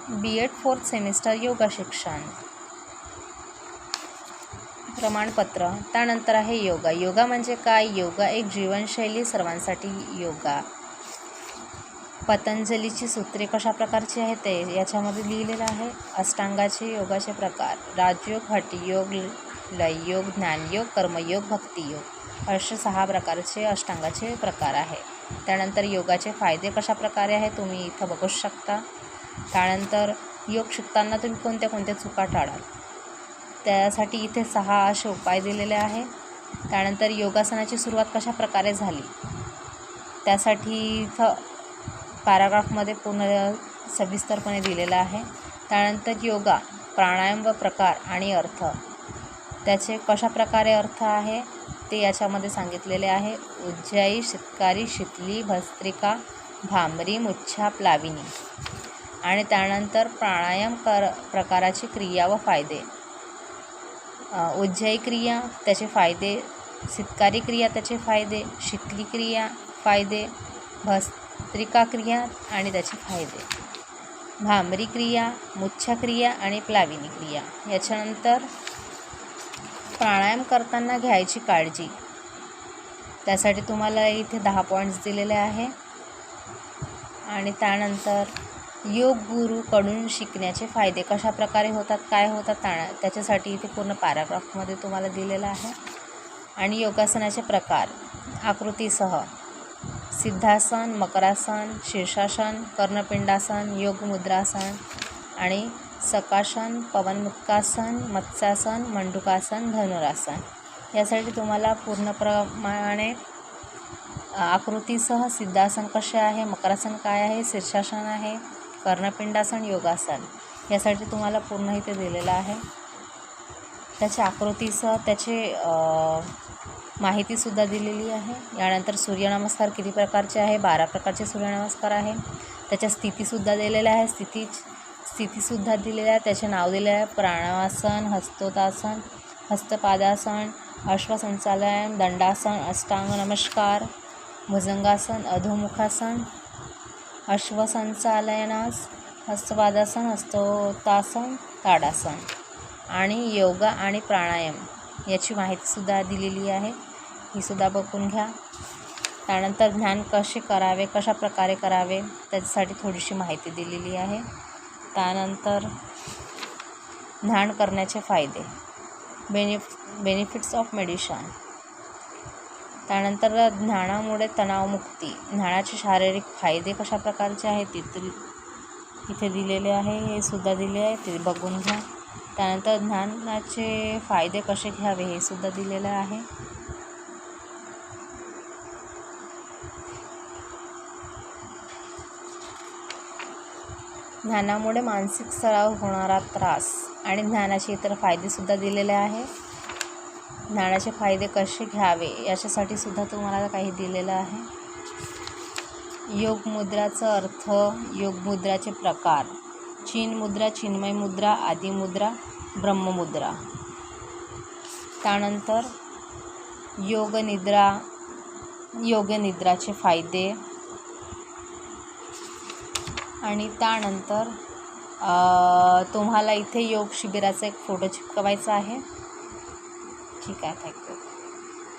B.Ed 4th semester yoga शिक्षण प्रमाणपत्र. त्यानंतर आहे योगा. योगा म्हणजे काय? योगा एक जीवनशैली, सर्वांसाठी योगा. पतंजलीची सूत्रे कशा प्रकारची आहेत ते याच्यामध्ये लिहिलेलं आहे. अष्टांगाचे योगाचे प्रकार: राजयोग, हठयोग, लययोग, ज्ञानयोग, कर्मयोग, भक्तियोग असे 6 प्रकारचे अष्टांगाचे प्रकार आहे. त्यानंतर योगाचे फायदे कशा प्रकारे आहे तुम्ही इथं बघू शकता. त्यानंतर योग शिकताना तुम्ही कोणत्या कोणत्या चुका टाळाल त्यासाठी इथे 6 असे उपाय दिलेले आहे. त्यानंतर योगासनाची सुरुवात कशा प्रकारे झाली त्यासाठी इथं पॅराग्राफमध्ये पूर्ण सविस्तरपणे दिलेलं आहे. त्यानंतर योगा, प्राणायाम व प्रकार आणि अर्थ त्याचे कशा प्रकारे अर्थ आहे ते याच्यामध्ये सांगितलेले आहे. उज्जाई, शीतकारी, शीतली, भस्त्रिका, भामरी, मुच्छा, प्लाविनी. आणि त्यानंतर प्राणायाम प्रकाराची क्रिया व फायदे. उज्जाई क्रिया त्याचे फायदे, शीतकारी क्रिया त्याचे फायदे, शीतली क्रिया फायदे, भस्त्रिका क्रिया आणि त्याचे फायदे, भामरी क्रिया, मुच्छा क्रिया आणि प्लाविनी क्रिया. याच्यानंतर प्राणायाम करताना घ्यायची काळजी त्यासाठी तुम्हाला इथे 10 पॉईंट्स दिलेले आहे. आणि त्यानंतर योग गुरूकडून शिकण्याचे फायदे कशा प्रकारे होतात, काय होतात त्याच्यासाठी इथे पूर्ण पॅराग्राफमध्ये तुम्हाला दिलेलं आहे. आणि योगासनाचे प्रकार आकृतीसह: सिद्धासन, मकरासन, शीर्षासन, कर्णपिंडासन, योगमुद्रासन आणि सकासन, पवनमुक्तासन, मत्स्यासन, मंडूकासन, धनुरासन. यासाठी तुम्हाला पूर्णप्रमाणे आकृतीसह सिद्धासन कसे आहे, मकरासन काय आहे, शीर्षासन आहे, कर्णपिंडासन, योगासन यासाठी तुम्हाला पूर्ण इथे दिलेलं आहे. त्याच्या आकृतीसह त्याचे माहितीसुद्धा दिलेली आहे. यानंतर सूर्यनमस्कार किती प्रकारचे आहे, 12 प्रकारचे सूर्यनमस्कार आहे. त्याच्या स्थितीसुद्धा दिलेल्या आहे, स्थितीसुद्धा दिलेल्या आहे. त्याचे नाव दिले आहे: प्राणासन, हस्तोत्तासन, हस्तपादासन, अश्वसंचालन, दंडासन, अष्टांग नमस्कार, भुजंगासन, अधोमुखासन, अश्वसंचालनास, हस्तपादासन, हस्तोत्तासन, ताडासन. आणि योगा आणि प्राणायाम याची माहितीसुद्धा दिलेली आहे, ही सुद्धा बघून घ्या. त्यानंतर ध्यान कसे करावे, कशा प्रकारे करावे त्याच्यासाठी थोडीशी माहिती दिलेली आहे. त्यानंतर ध्यान करण्याचे फायदे, बेनिफिट्स ऑफ मेडिटेशन. त्यानंतर ध्यानामुळे तणावमुक्ती, ध्यानाचे शारीरिक फायदे कशा प्रकारचे आहेत इथे दिलेले आहे, हे सुद्धा दिले आहे, ते बघून घ्या. त्यानंतर ध्यानाचे फायदे कसे घ्यावे हे सुद्धा दिलेलं आहे. ध्यानामुळे मानसिक सराव होणारा त्रास आणि ध्यानाचे इतर फायदेसुद्धा दिलेले आहे. ध्यानाचे फायदे कसे घ्यावे याच्यासाठी सुद्धा तुम्हाला काही दिलेलं आहे. योगमुद्राचा अर्थ, योगमुद्राचे प्रकार: चिन मुद्रा, चिन्मय मुद्रा, आदिमुद्रा, ब्रह्ममुद्रा. त्यानंतर योगनिद्राचे फायदे. आणि त्यानंतर तुम्हाला इथे योग शिबिराचा एक फोटो चिपकवायचा आहे. ठीक आहे, थँक्यू.